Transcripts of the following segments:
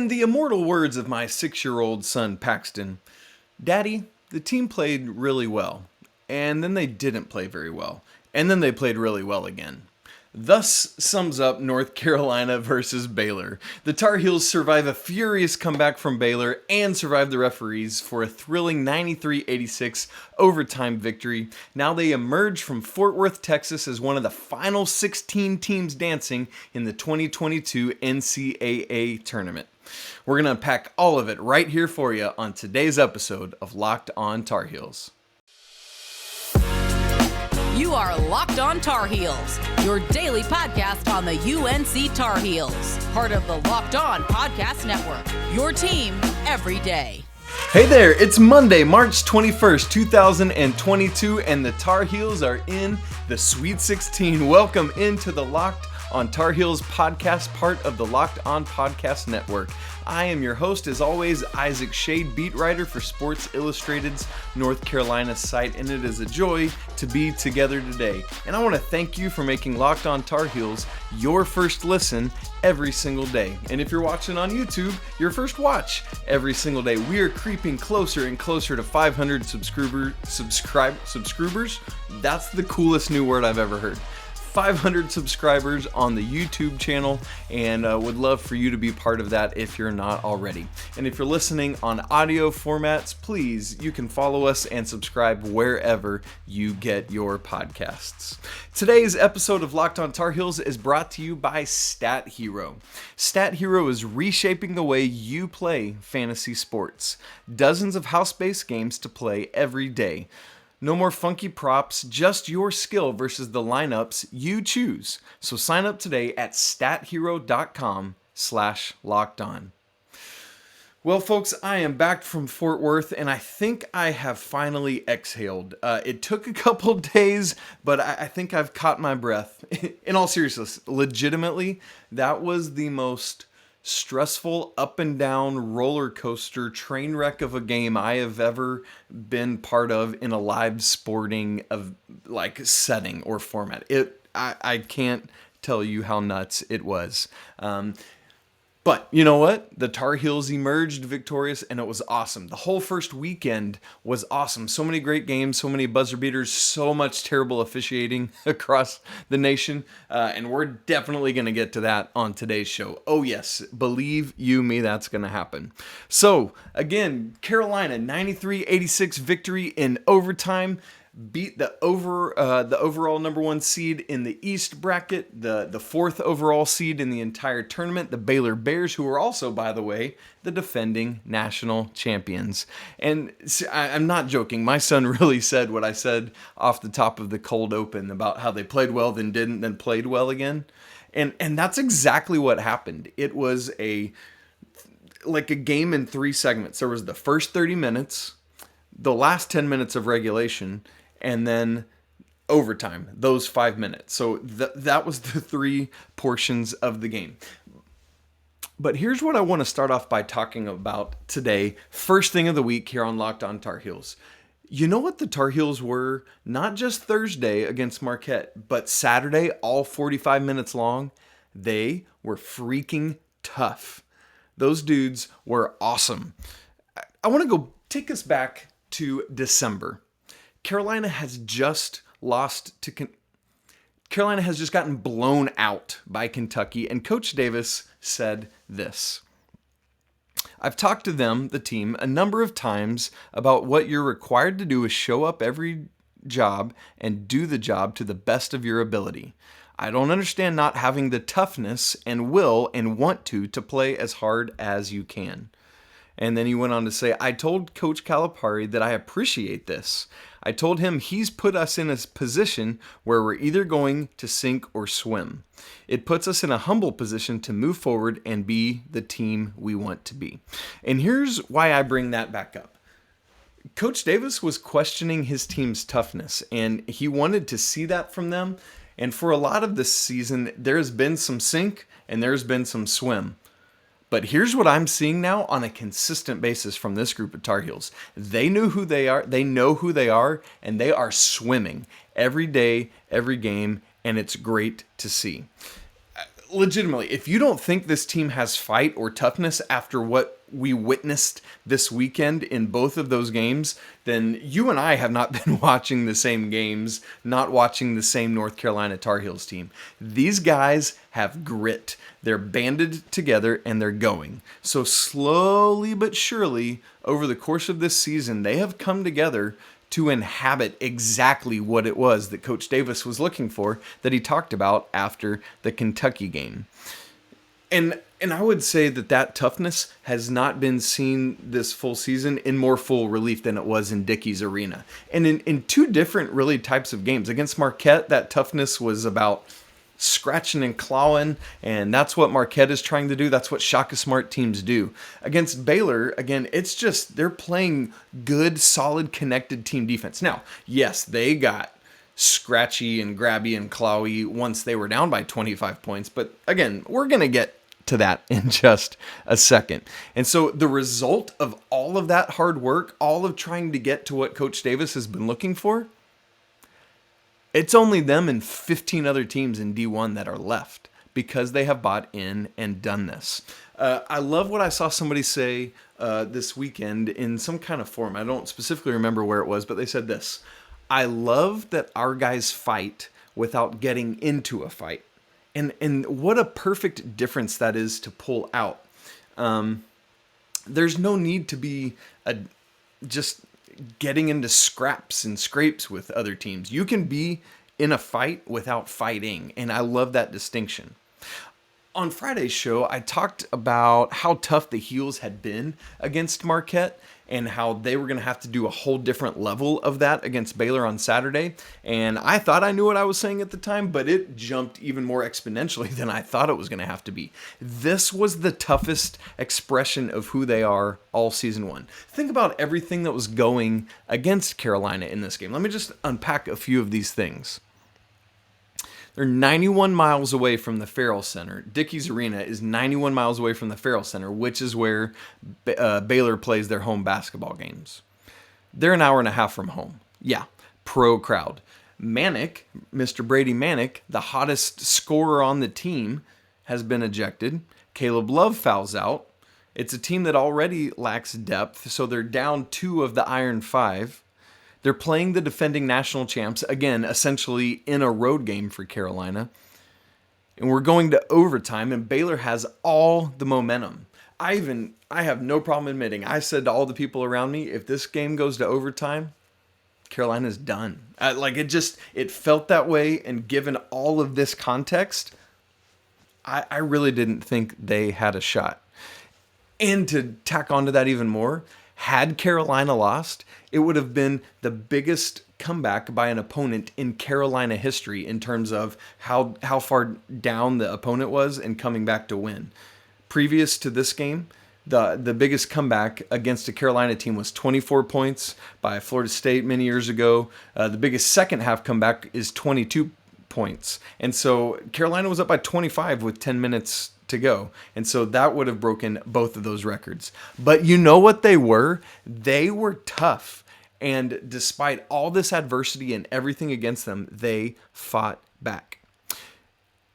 In the immortal words of my 6-year-old son Paxton, Daddy, the team played really well, and then they didn't play very well, and then they played really well again. Thus sums up North Carolina versus Baylor. The Tar Heels survive a furious comeback from Baylor and survive the referees for a thrilling 93-86 overtime victory. Now they emerge from Fort Worth, Texas as one of the final 16 teams dancing in the 2022 NCAA Tournament. We're going to unpack all of it right here for you on today's episode of Locked On Tar Heels. You are Locked On Tar Heels, your daily podcast on the UNC Tar Heels, part of the Locked On Podcast Network, your team every day. Hey there, it's Monday, March 21st, 2022, and the Tar Heels are in the Sweet 16. Welcome into the Locked On Tar Heels podcast, part of the Locked On Podcast Network. I am your host, as always, Isaac Schade, beat writer for Sports Illustrated's North Carolina site, and it is a joy to be together today. And I want to thank you for making Locked On Tar Heels your first listen every single day. And if you're watching on YouTube, your first watch every single day. We are creeping closer and closer to 500 subscribers. That's the coolest new word I've ever heard. 500 subscribers on the YouTube channel, and would love for you to be part of that if you're not already. And if you're listening on audio formats, please, you can follow us and subscribe wherever you get your podcasts. Today's episode of Locked On Tar Heels is brought to you by Stat Hero. Stat Hero is reshaping the way you play fantasy sports. Dozens of house-based games to play every day. No more funky props, just your skill versus the lineups you choose. So sign up today at stathero.com/lockedon. Well, folks, I am back from Fort Worth, and I think I have finally exhaled. It took a couple days, but I think I've caught my breath. In all seriousness, legitimately, that was the most stressful up and down roller coaster train wreck of a game I have ever been part of in a live sporting setting or format. I can't tell you how nuts it was. But you know what? The Tar Heels emerged victorious, and it was awesome. The whole first weekend was awesome. So many great games, so many buzzer beaters, so much terrible officiating across the nation. And we're definitely going to get to that on today's show. Oh yes, believe you me, that's going to happen. So again, Carolina 93-86 victory in overtime. Beat the overall number one seed in the East bracket, the fourth overall seed in the entire tournament, the Baylor Bears, who are also, by the way, the defending national champions. And I'm not joking. My son really said what I said off the top of the cold open about how they played well, then didn't, then played well again. And that's exactly what happened. It was a game in three segments. There was the first 30 minutes, the last 10 minutes of regulation, and then overtime, those 5 minutes. So that was the three portions of the game. But here's what I want to start off by talking about today, first thing of the week here on Locked On Tar Heels. You know what the Tar Heels were, not just Thursday against Marquette, but Saturday, all 45 minutes long? They were freaking tough. Those dudes were awesome. I want to go take us back to December. Carolina has just gotten blown out by Kentucky, and Coach Davis said this: I've talked to them, the team, a number of times about what you're required to do is show up every job and do the job to the best of your ability. I don't understand not having the toughness and will and want to play as hard as you can. And then he went on to say, I told Coach Calipari that I appreciate this. I told him he's put us in a position where we're either going to sink or swim. It puts us in a humble position to move forward and be the team we want to be. And here's why I bring that back up. Coach Davis was questioning his team's toughness, and he wanted to see that from them. And for a lot of this season, there's been some sink and there's been some swim. But here's what I'm seeing now on a consistent basis from this group of Tar Heels. They know who they are, and they are swimming every day, every game, and it's great to see. legitimately, if you don't think this team has fight or toughness after what we witnessed this weekend in both of those games, then you and I have not been watching the same games, not watching the same North Carolina Tar Heels team. These guys have grit. They're banded together and they're going. So slowly but surely, over the course of this season, they have come together to inhabit exactly what it was that Coach Davis was looking for, that he talked about after the Kentucky game. And I would say that toughness has not been seen this full season in more full relief than it was in Dickies Arena. And in two different really types of games. Against Marquette, that toughness was about scratching and clawing, and that's what Marquette is trying to do. That's what Shaka Smart teams do. Against Baylor, again, it's just they're playing good, solid, connected team defense. Now, yes, they got scratchy and grabby and clawy once they were down by 25 points, but again, we're going to get to that in just a second. And so the result of all of that hard work, all of trying to get to what Coach Davis has been looking for, it's only them and 15 other teams in D1 that are left because they have bought in and done this. I love what I saw somebody say this weekend in some kind of forum. I don't specifically remember where it was, but they said this: I love that our guys fight without getting into a fight. And what a perfect difference that is to pull out. There's no need to be just getting into scraps and scrapes with other teams. You can be in a fight without fighting, and I love that distinction. On Friday's show, I talked about how tough the Heels had been against Marquette and how they were going to have to do a whole different level of that against Baylor on Saturday. And I thought I knew what I was saying at the time, but it jumped even more exponentially than I thought it was going to have to be. This was the toughest expression of who they are all season one. Think about everything that was going against Carolina in this game. Let me just unpack a few of these things. They're 91 miles away from the Farrell Center. Dickies Arena is 91 miles away from the Farrell Center, which is where Baylor plays their home basketball games. They're an hour and a half from home. Yeah, pro crowd. Manek, Mr. Brady Manek, the hottest scorer on the team, has been ejected. Caleb Love fouls out. It's a team that already lacks depth, so they're down 2 of the Iron 5. They're playing the defending national champs, again, essentially in a road game for Carolina. And we're going to overtime, and Baylor has all the momentum. I have no problem admitting, I said to all the people around me, if this game goes to overtime, Carolina's done. It felt that way, and given all of this context, I really didn't think they had a shot. And to tack onto that even more, had Carolina lost, it would have been the biggest comeback by an opponent in Carolina history in terms of how far down the opponent was and coming back to win. Previous to this game, the biggest comeback against a Carolina team was 24 points by Florida State many years ago. The biggest second half comeback is 22 points. And so Carolina was up by 25 with 10 minutes to go. And so that would have broken both of those records. But you know what they were? They were tough. And despite all this adversity and everything against them, they fought back.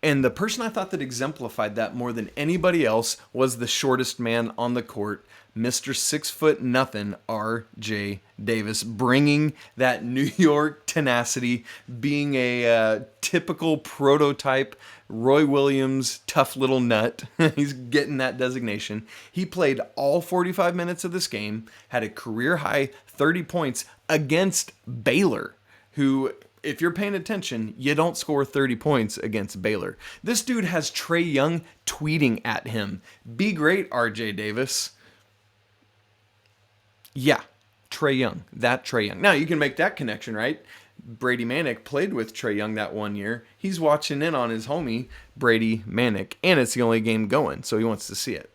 And the person I thought that exemplified that more than anybody else was the shortest man on the court, Mr. 6'0" R.J. Davis, bringing that New York tenacity, being a typical prototype Roy Williams, tough little nut. He's getting that designation. He played all 45 minutes of this game, had a career-high 30 points against Baylor, who, if you're paying attention, you don't score 30 points against Baylor. This dude has Trae Young tweeting at him, "Be great, RJ Davis." Yeah, Trae Young. That Trae Young. Now, you can make that connection, right? Brady Manek played with Trae Young that one year. He's watching in on his homie, Brady Manek, and it's the only game going, so he wants to see it.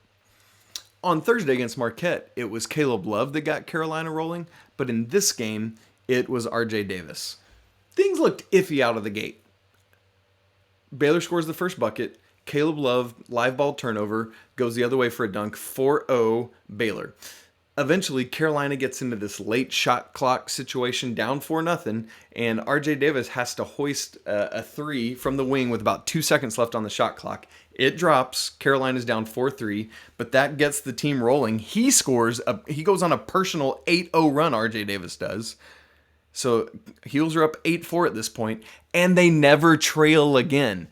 On Thursday against Marquette, it was Caleb Love that got Carolina rolling, but in this game, it was RJ Davis. Things looked iffy out of the gate. Baylor scores the first bucket. Caleb Love, live ball turnover, goes the other way for a dunk. 4-0 Baylor. Eventually, Carolina gets into this late shot clock situation, down 4-0, and RJ Davis has to hoist a 3 from the wing with about 2 seconds left on the shot clock. It drops. Carolina's down 4-3, but that gets the team rolling. He goes on a personal 8-0 run, RJ Davis does. So Heels are up 8-4 at this point, and they never trail again.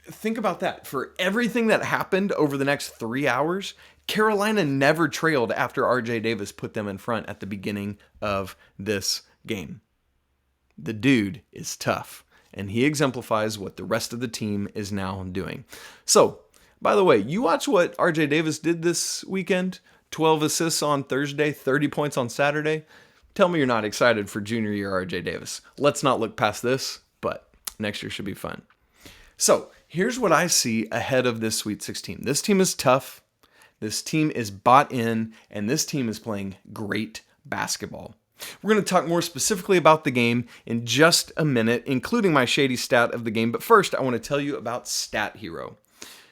Think about that. For everything that happened over the next 3 hours, Carolina never trailed after RJ Davis put them in front at the beginning of this game. The dude is tough, and he exemplifies what the rest of the team is now doing. So, by the way, you watch what RJ Davis did this weekend? 12 assists on Thursday, 30 points on Saturday. Tell me you're not excited for junior year RJ Davis. Let's not look past this, but next year should be fun. So, here's what I see ahead of this Sweet 16. This team is tough. This team is bought in, and this team is playing great basketball. We're going to talk more specifically about the game in just a minute, including my shady stat of the game. But first, I want to tell you about Stat Hero.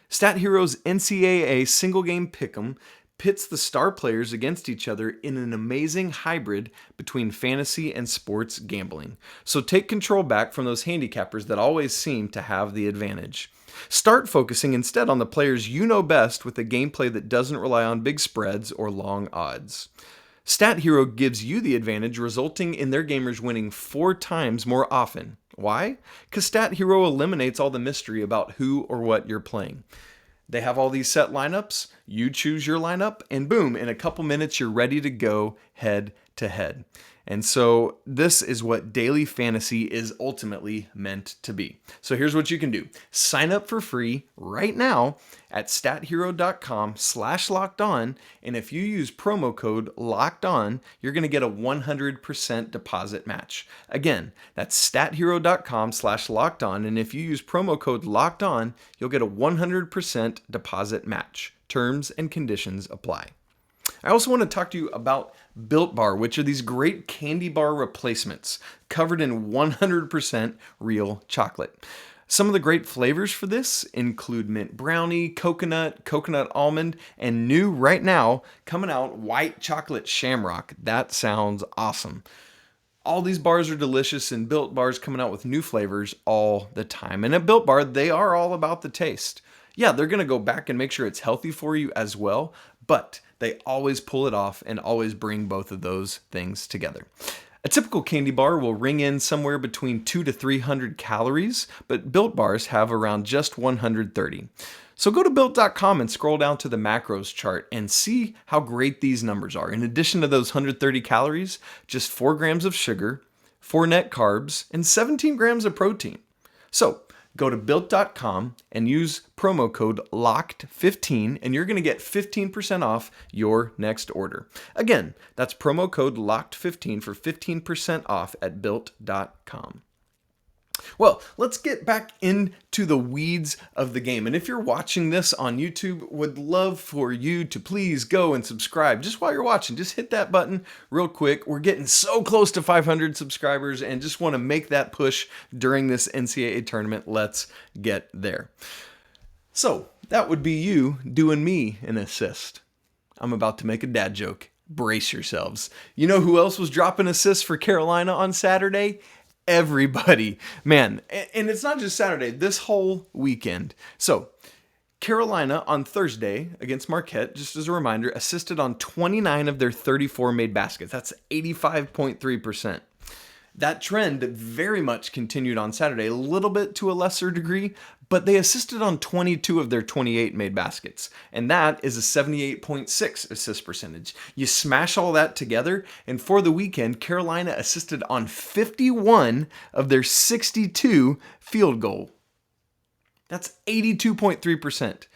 Stat Hero's NCAA single game pick'em pits the star players against each other in an amazing hybrid between fantasy and sports gambling. So take control back from those handicappers that always seem to have the advantage. Start focusing instead on the players you know best with a gameplay that doesn't rely on big spreads or long odds. Stat Hero gives you the advantage, resulting in their gamers winning 4 times more often. Why? Because Stat Hero eliminates all the mystery about who or what you're playing. They have all these set lineups, you choose your lineup, and boom, in a couple minutes you're ready to go head to head. And so this is what daily fantasy is ultimately meant to be. So here's what you can do. Sign up for free right now at stathero.com/lockedon. And if you use promo code LOCKEDON, you're going to get a 100% deposit match. Again, that's stathero.com/lockedon. And if you use promo code LOCKEDON, you'll get a 100% deposit match. Terms and conditions apply. I also want to talk to you about Built Bar, which are these great candy bar replacements covered in 100% real chocolate. Some of the great flavors for this include mint brownie, coconut, coconut almond, and new right now coming out white chocolate shamrock. That sounds awesome. All these bars are delicious, and Built Bar's coming out with new flavors all the time. And at Built Bar, they are all about the taste. Yeah, they're going to go back and make sure it's healthy for you as well, but they always pull it off and always bring both of those things together. A typical candy bar will ring in somewhere between 200 to 300 calories, but Built Bars have around just 130. So go to Built.com and scroll down to the macros chart and see how great these numbers are. In addition to those 130 calories, just 4 grams of sugar, 4 net carbs, and 17 grams of protein. So go to Built.com and use promo code LOCKED15 and you're going to get 15% off your next order. Again, that's promo code LOCKED15 for 15% off at Built.com. Well, let's get back into the weeds of the game. And if you're watching this on YouTube, would love for you to please go and subscribe. Just while you're watching, just hit that button real quick. We're getting so close to 500 subscribers and just want to make that push during this NCAA tournament. Let's get there. So that would be you doing me an assist. I'm about to make a dad joke. Brace yourselves. You know who else was dropping assists for Carolina on Saturday? Everybody, man. And it's not just Saturday, this whole weekend. So Carolina on Thursday against Marquette, just as a reminder, assisted on 29 of their 34 made baskets. That's 85.3%. That trend very much continued on Saturday, a little bit to a lesser degree, but they assisted on 22 of their 28 made baskets, and that is a 78.6 assist percentage. You smash all that together, and for the weekend, Carolina assisted on 51 of their 62 field goal. That's 82.3%.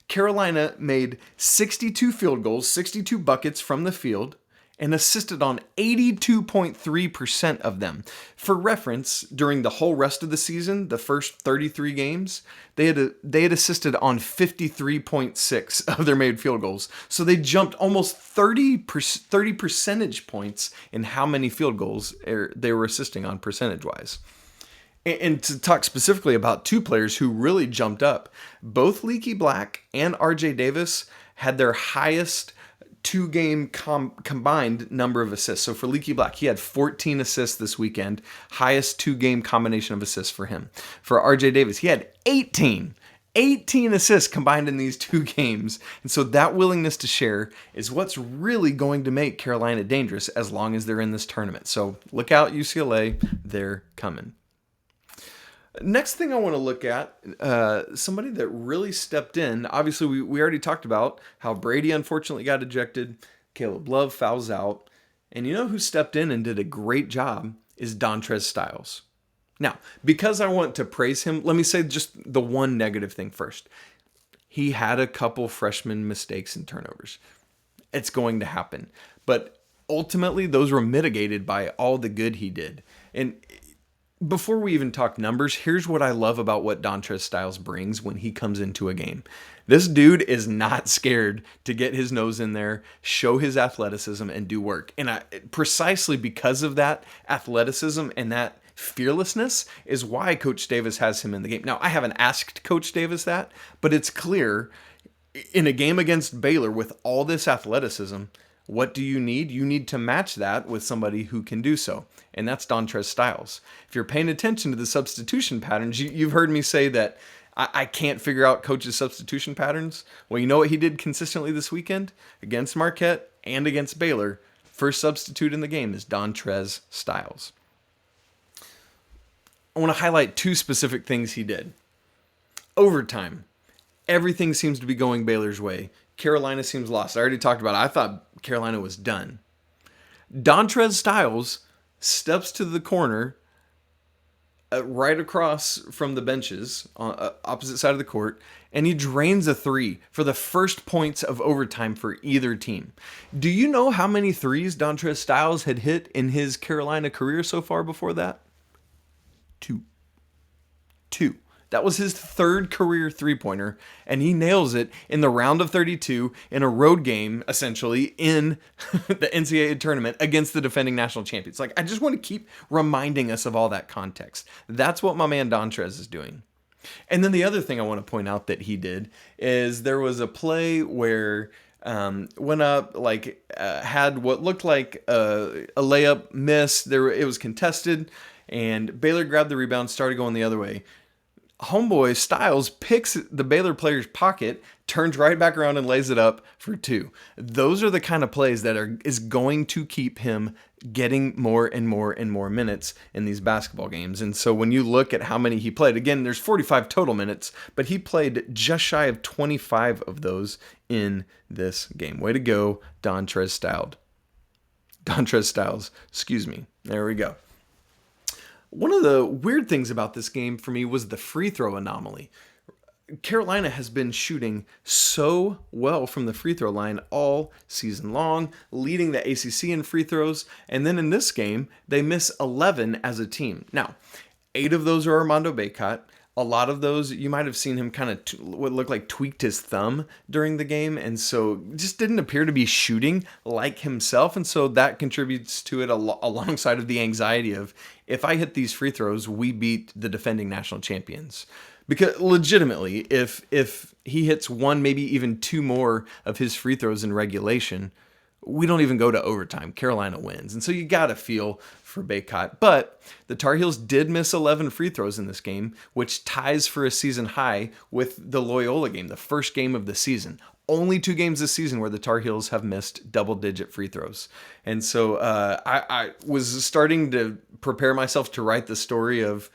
Carolina made 62 field goals, 62 buckets from the field, and assisted on 82.3% of them. For reference, during the whole rest of the season, the first 33 games, they had assisted on 53.6 of their made field goals. So they jumped almost 30 percentage points in how many field goals they were assisting on percentage-wise. And to talk specifically about 2 players who really jumped up, both Leaky and RJ Davis had their highest 2-game combined number of assists. So for Leaky, he had 14 assists this weekend, highest 2-game combination of assists for him. For RJ Davis, he had 18. 18 assists combined in these 2 games. And so that willingness to share is what's really going to make Carolina dangerous as long as they're in this tournament. So look out, UCLA, they're coming. Next thing I want to look at, somebody that really stepped in. Obviously, we already talked about how Brady unfortunately got ejected. Caleb Love fouls out. And you know who stepped in and did a great job is Dontrez Styles. Now, because I want to praise him, let me say just the one negative thing first. He had a couple freshman mistakes and turnovers. It's going to happen. But ultimately, those were mitigated by all the good he did. And before we even talk numbers, here's what I love about what Dontrez Styles brings when he comes into a game. This dude is not scared to get his nose in there, show his athleticism, and do work. And precisely because of that athleticism and that fearlessness is why Coach Davis has him in the game. Now, I haven't asked Coach Davis that, but it's clear in a game against Baylor with all this athleticism, what do you need? You need to match that with somebody who can do so, and that's Dontrez Styles. If you're paying attention to the substitution patterns, you've heard me say that I can't figure out Coach's substitution patterns. Well, you know what he did consistently this weekend? Against Marquette and against Baylor, first substitute in the game is Dontrez Styles. I want to highlight 2 specific things he did. Overtime. Everything seems to be going Baylor's way. Carolina seems lost. I already talked about it. I thought Carolina was done. Dontrez Styles steps to the corner right across from the benches on opposite side of the court, and he drains a 3 for the first points of overtime for either team. Do you know how many threes Dontrez Styles had hit in his Carolina career so far before that? 2. That was his 3rd career 3-pointer, and he nails it in the round of 32 in a road game, essentially, in the NCAA Tournament against the defending national champions. Like, I just want to keep reminding us of all that context. That's what my man Dontrez is doing. And then the other thing I want to point out that he did is there was a play where went up, had what looked like a layup miss. It was contested, and Baylor grabbed the rebound, started going the other way. Homeboy Styles picks the Baylor player's pocket, turns right back around and lays it up for 2. Those are the kind of plays that is going to keep him getting more and more and more minutes in these basketball games. And so when you look at how many he played, again, there's 45 total minutes, but he played just shy of 25 of those in this game. Way to go, Dontrez Styles, excuse me. There we go. One of the weird things about this game for me was the free throw anomaly. Carolina has been shooting so well from the free throw line all season long, leading the ACC in free throws, and then in this game, they miss 11 as a team. Now, 8 of those are Armando Bacot. A lot of those, you might have seen him kind of what looked like tweaked his thumb during the game, and so just didn't appear to be shooting like himself, and so that contributes to it alongside of the anxiety of, if I hit these free throws, we beat the defending national champions. Because legitimately, if he hits 1, maybe even 2 more of his free throws in regulation, we don't even go to overtime. Carolina wins. And so you got to feel for Bacot. But the Tar Heels did miss 11 free throws in this game, which ties for a season high with the Loyola game, the first game of the season. Only 2 games this season where the Tar Heels have missed double-digit free throws. And so I was starting to prepare myself to write the story of,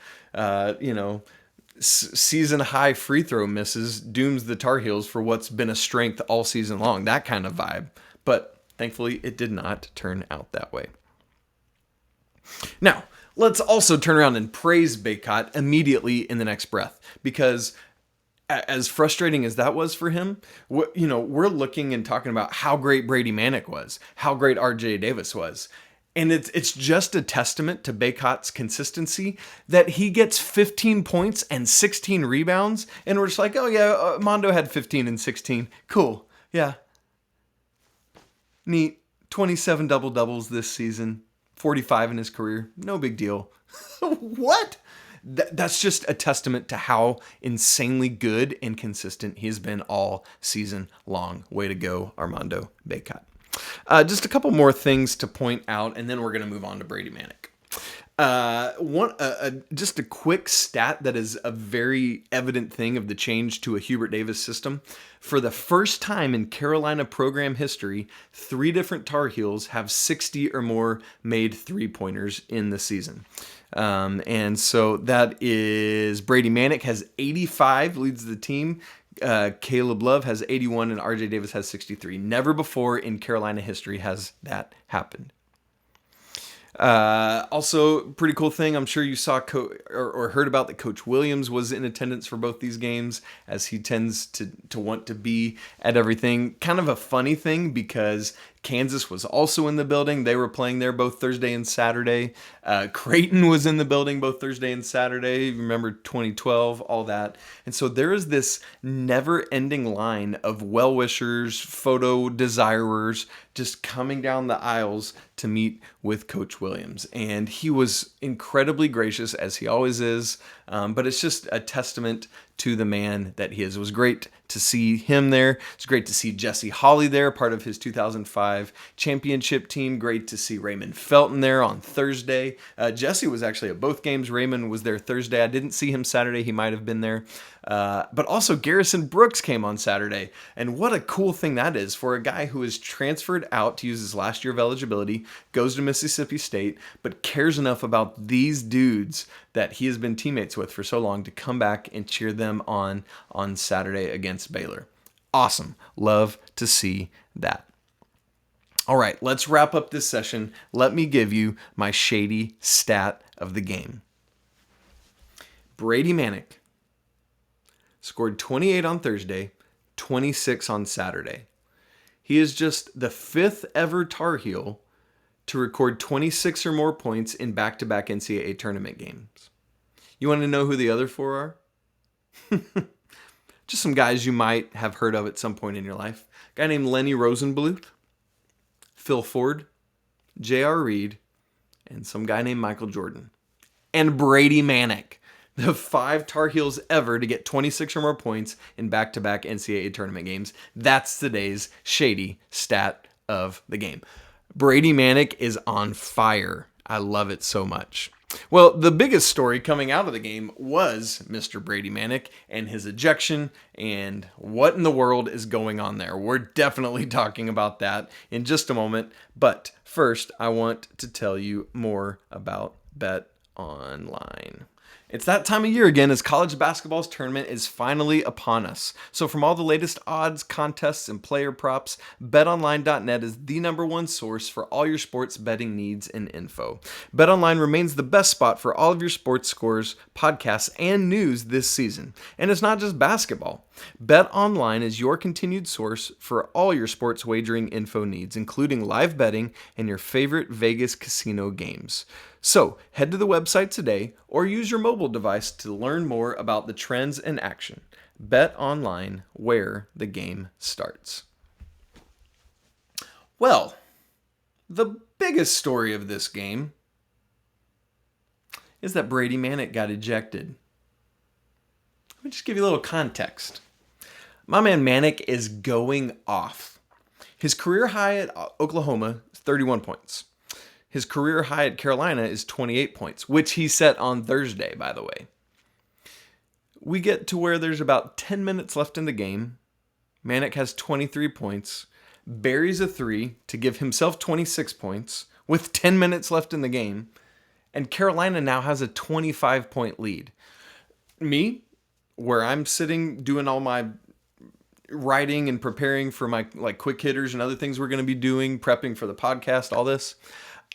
season high free throw misses dooms the Tar Heels for what's been a strength all season long, that kind of vibe. But thankfully, it did not turn out that way. Now, let's also turn around and praise Bacot immediately in the next breath, because as frustrating as that was for him, we're looking and talking about how great Brady Manek was, how great RJ Davis was. And it's just a testament to Bacot's consistency that he gets 15 points and 16 rebounds, and we're just like, oh yeah, Armando had 15 and 16. Cool. Yeah. Neat. 27 double-doubles this season. 45 in his career. No big deal. What? That's just a testament to how insanely good and consistent he's been all season long. Way to go, Armando Bacot. Just a couple more things to point out, and then we're going to move on to Brady Manek. Just a quick stat that is a very evident thing of the change to a Hubert Davis system. For the first time in Carolina program history, 3 different Tar Heels have 60 or more made 3-pointers in the season. And so that is Brady Manek has 85, leads the team. Caleb Love has 81 and RJ Davis has 63. Never before in Carolina history has that happened. Also, pretty cool thing, I'm sure you saw or heard about that Coach Williams was in attendance for both these games, as he tends to want to be at everything. Kind of a funny thing because Kansas was also in the building. They were playing there both Thursday and Saturday. Creighton was in the building both Thursday and Saturday. Remember 2012, all that. And so there is this never-ending line of well-wishers, photo desirers, just coming down the aisles to meet with Coach Williams. And he was incredibly gracious, as he always is. But it's just a testament to the man that he is. It was great to see him there. It's great to see Jesse Holley there, part of his 2005 championship team. Great to see Raymond Felton there on Thursday. Jesse was actually at both games. Raymond was there Thursday. I didn't see him Saturday. He might have been there. But also Garrison Brooks came on Saturday. And what a cool thing that is for a guy who is transferred out to use his last year of eligibility, goes to Mississippi State, but cares enough about these dudes that he has been teammates with for so long to come back and cheer them on Saturday against Baylor. Awesome. Love to see that. All right, let's wrap up this session. Let me give you my shady stat of the game. Brady Manek scored 28 on Thursday, 26 on Saturday. He is just the 5th ever Tar Heel to record 26 or more points in back-to-back NCAA tournament games. You want to know who the other 4 are? Just some guys you might have heard of at some point in your life. A guy named Lenny Rosenbluth, Phil Ford, J.R. Reed, and some guy named Michael Jordan. And Brady Manek, the 5 Tar Heels ever to get 26 or more points in back-to-back NCAA tournament games. That's today's shady stat of the game. Brady Manek is on fire. I love it so much. Well, the biggest story coming out of the game was Mr. Brady Manek and his ejection and what in the world is going on there. We're definitely talking about that in just a moment. But first, I want to tell you more about BetOnline. It's that time of year again as college basketball's tournament is finally upon us. So from all the latest odds, contests, and player props, betonline.net is the #1 source for all your sports betting needs and info. BetOnline remains the best spot for all of your sports scores, podcasts, and news this season. And it's not just basketball. BetOnline is your continued source for all your sports wagering info needs, including live betting and your favorite Vegas casino games. So head to the website today or use your mobile device to learn more about the trends in action. BetOnline, where the game starts. Well, the biggest story of this game is that Brady Manek got ejected. Let me just give you a little context. My man Manek is going off. His career high at Oklahoma is 31 points. His career high at Carolina is 28 points, which he set on Thursday, by the way. We get to where there's about 10 minutes left in the game. Manek has 23 points, buries a 3 to give himself 26 points with 10 minutes left in the game, and Carolina now has a 25-point lead. Me, where I'm sitting doing all my writing and preparing for my quick hitters and other things we're going to be doing, prepping for the podcast, all this,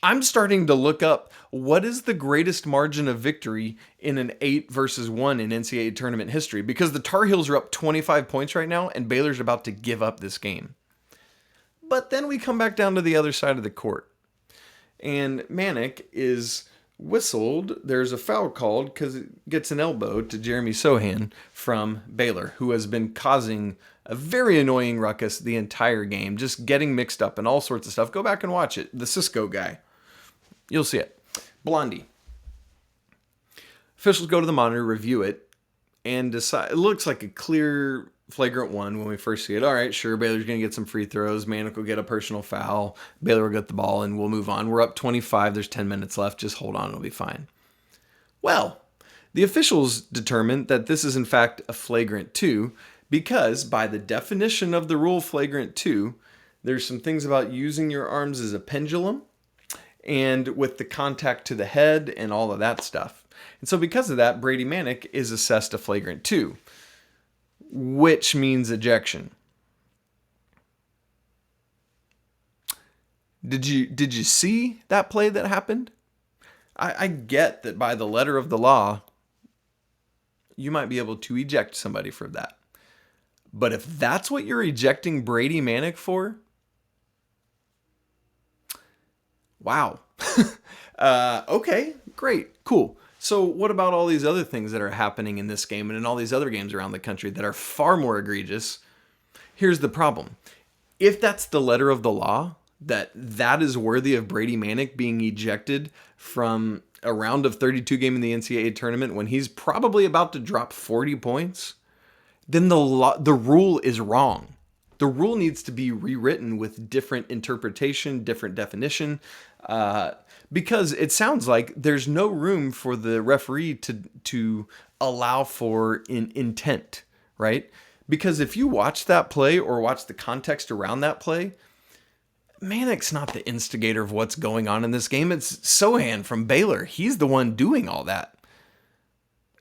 I'm starting to look up what is the greatest margin of victory in an 8-1 in NCAA tournament history, because the Tar Heels are up 25 points right now and Baylor's about to give up this game. But then we come back down to the other side of the court and Manek is whistled. There's a foul called because it gets an elbow to Jeremy Sohan from Baylor, who has been causing a very annoying ruckus the entire game, just getting mixed up and all sorts of stuff. Go back and watch it. The Cisco guy. You'll see it. Blondie. Officials go to the monitor, review it, and decide. It looks like a clear flagrant one when we first see it. All right, sure, Baylor's going to get some free throws. Manek will get a personal foul. Baylor will get the ball, and we'll move on. We're up 25. There's 10 minutes left. Just hold on. It'll be fine. Well, the officials determined that this is in fact a flagrant 2 because by the definition of the rule flagrant 2, there's some things about using your arms as a pendulum and with the contact to the head and all of that stuff. And so because of that, Brady Manek is assessed a flagrant 2, which means ejection. Did you see that play that happened? I get that by the letter of the law, you might be able to eject somebody for that. But if that's what you're ejecting Brady Manek for, wow. Okay, great, cool. So what about all these other things that are happening in this game and in all these other games around the country that are far more egregious? Here's the problem. If that's the letter of the law, that is worthy of Brady Manek being ejected from a round of 32 game in the NCAA tournament when he's probably about to drop 40 points, then the rule is wrong. The rule needs to be rewritten with different interpretation, different definition, because it sounds like there's no room for the referee to allow for intent, right? Because if you watch that play or watch the context around that play, Manek's not the instigator of what's going on in this game. It's Sohan from Baylor. He's the one doing all that.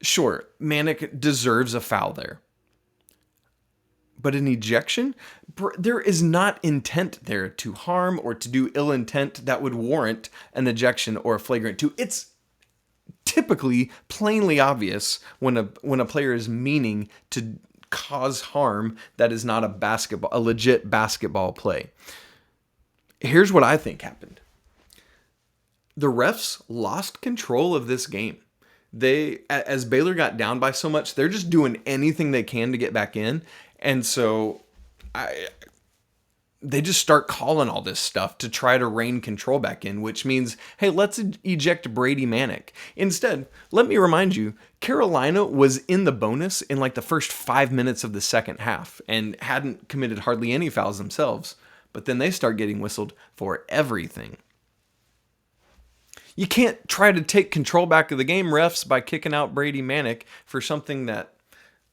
Sure, Manek deserves a foul there. But an ejection, there is not intent there to harm or to do ill intent that would warrant an ejection or a flagrant 2. It's typically plainly obvious when a player is meaning to cause harm that is not a legit basketball play. Here's what I think happened. The refs lost control of this game. As Baylor got down by so much, they're just doing anything they can to get back in. And so they just start calling all this stuff to try to rein control back in, which means, hey, let's eject Brady Manek. Instead, let me remind you, Carolina was in the bonus in like the first 5 minutes of the second half and hadn't committed hardly any fouls themselves. But then they start getting whistled for everything. You can't try to take control back of the game, refs, by kicking out Brady Manek for something that,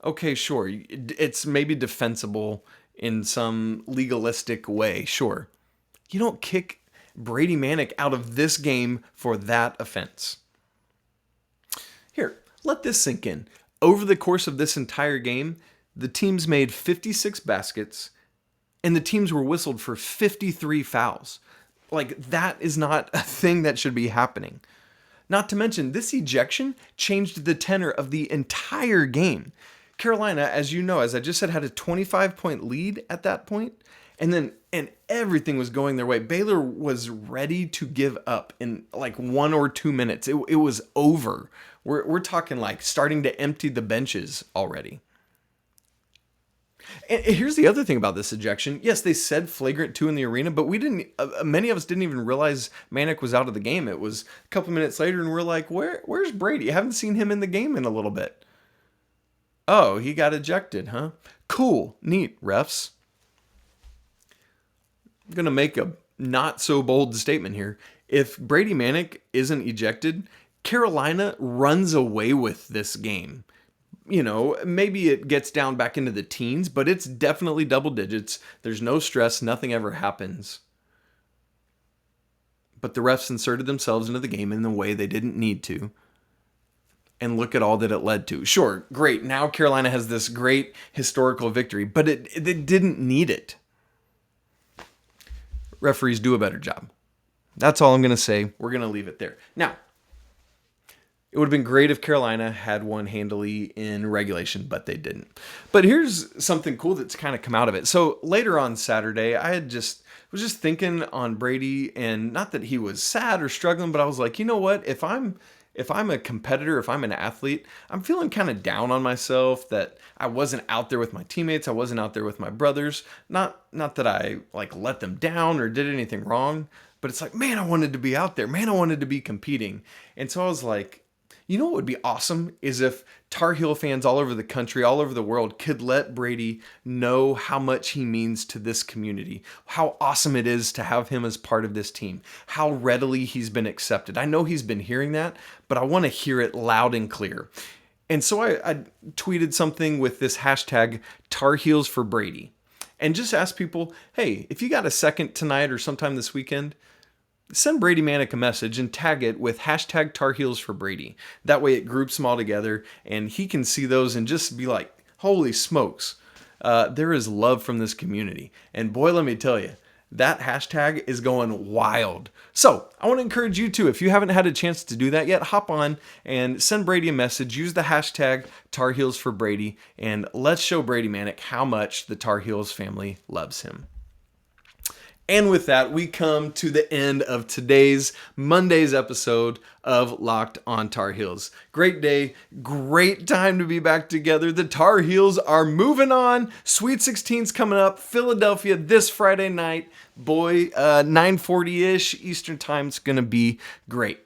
okay, sure, it's maybe defensible in some legalistic way, sure. You don't kick Brady Manek out of this game for that offense. Here, let this sink in. Over the course of this entire game, the teams made 56 baskets, and the teams were whistled for 53 fouls. Like, that is not a thing that should be happening. Not to mention, this ejection changed the tenor of the entire game. Carolina, as you know, as I just said, had a 25-point lead at that point, and everything was going their way. Baylor was ready to give up in like 1 or 2 minutes. It was over. We're talking like starting to empty the benches already. And here's the other thing about this ejection. Yes, they said flagrant 2 in the arena, but many of us didn't even realize Manek was out of the game. It was a couple minutes later, and we're like, where's Brady? I haven't seen him in the game in a little bit. Oh, he got ejected, huh? Cool, neat, refs. I'm going to make a not so bold statement here. If Brady Manek isn't ejected, Carolina runs away with this game. You know, maybe it gets down back into the teens, but it's definitely double digits. There's no stress. Nothing ever happens. But the refs inserted themselves into the game in the way they didn't need to. And look at all that it led to. Sure, great. Now Carolina has this great historical victory, but it didn't need it. Referees do a better job. That's all I'm going to say. We're going to leave it there. Now, it would have been great if Carolina had won handily in regulation, but they didn't. But here's something cool that's kind of come out of it. So later on Saturday, was just thinking on Brady, and not that he was sad or struggling, but I was like, you know what? If I'm a competitor, if I'm an athlete, I'm feeling kind of down on myself that I wasn't out there with my teammates. I wasn't out there with my brothers. Not that I like let them down or did anything wrong, but it's like, man, I wanted to be out there. Man, I wanted to be competing. And so I was like You know what would be awesome is if Tar Heel fans all over the country, all over the world could let Brady know how much he means to this community, how awesome it is to have him as part of this team, how readily he's been accepted. I know he's been hearing that, but I want to hear it loud and clear. And so I tweeted something with this hashtag Tar Heels for Brady and just asked people, hey, if you got a second tonight or sometime this weekend, send Brady Manek a message and tag it with hashtag Tar Heels for Brady. That way it groups them all together and he can see those and just be like, holy smokes, there is love from this community. And boy, let me tell you, that hashtag is going wild. So I want to encourage you too, if you haven't had a chance to do that yet, hop on and send Brady a message, use the hashtag Tar Heels for Brady, and let's show Brady Manek how much the Tar Heels family loves him. And with that, we come to the end of Monday's episode of Locked on Tar Heels. Great day, great time to be back together. The Tar Heels are moving on. Sweet 16's coming up. Philadelphia this Friday night. Boy, 9:40-ish Eastern time. It's going to be great.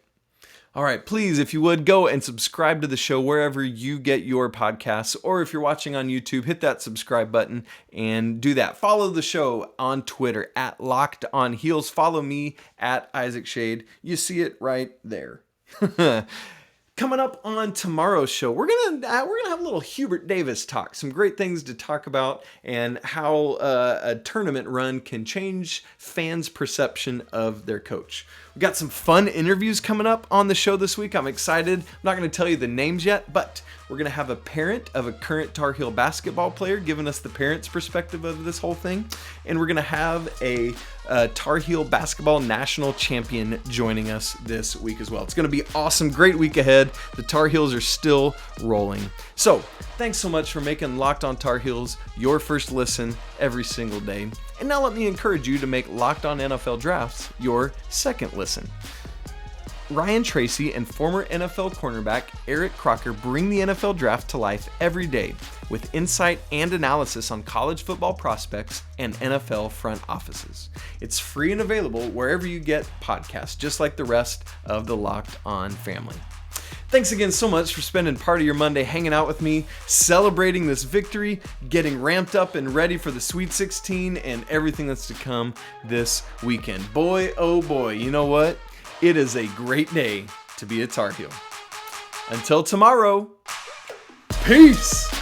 All right, please, if you would, go and subscribe to the show wherever you get your podcasts, or if you're watching on YouTube, hit that subscribe button and do that. Follow the show on Twitter at Locked on Heels. Follow me at Isaac Schade. You see it right there. Coming up on tomorrow's show, we're gonna have a little Hubert Davis talk. Some great things to talk about, and how a tournament run can change fans' perception of their coach. We got some fun interviews coming up on the show this week. I'm excited. I'm not going to tell you the names yet, but we're going to have a parent of a current Tar Heel basketball player giving us the parent's perspective of this whole thing, and we're going to have a Tar Heel basketball national champion joining us this week as well. It's going to be awesome. Great week ahead. The Tar Heels are still rolling. So thanks so much for making Locked on Tar Heels your first listen every single day. And now let me encourage you to make Locked on NFL Drafts your second listen. Ryan Tracy and former NFL cornerback Eric Crocker bring the NFL Draft to life every day with insight and analysis on college football prospects and NFL front offices. It's free and available wherever you get podcasts, just like the rest of the Locked On family. Thanks again so much for spending part of your Monday hanging out with me, celebrating this victory, getting ramped up and ready for the Sweet 16 and everything that's to come this weekend. Boy, oh boy, you know what? It is a great day to be a Tar Heel. Until tomorrow, peace!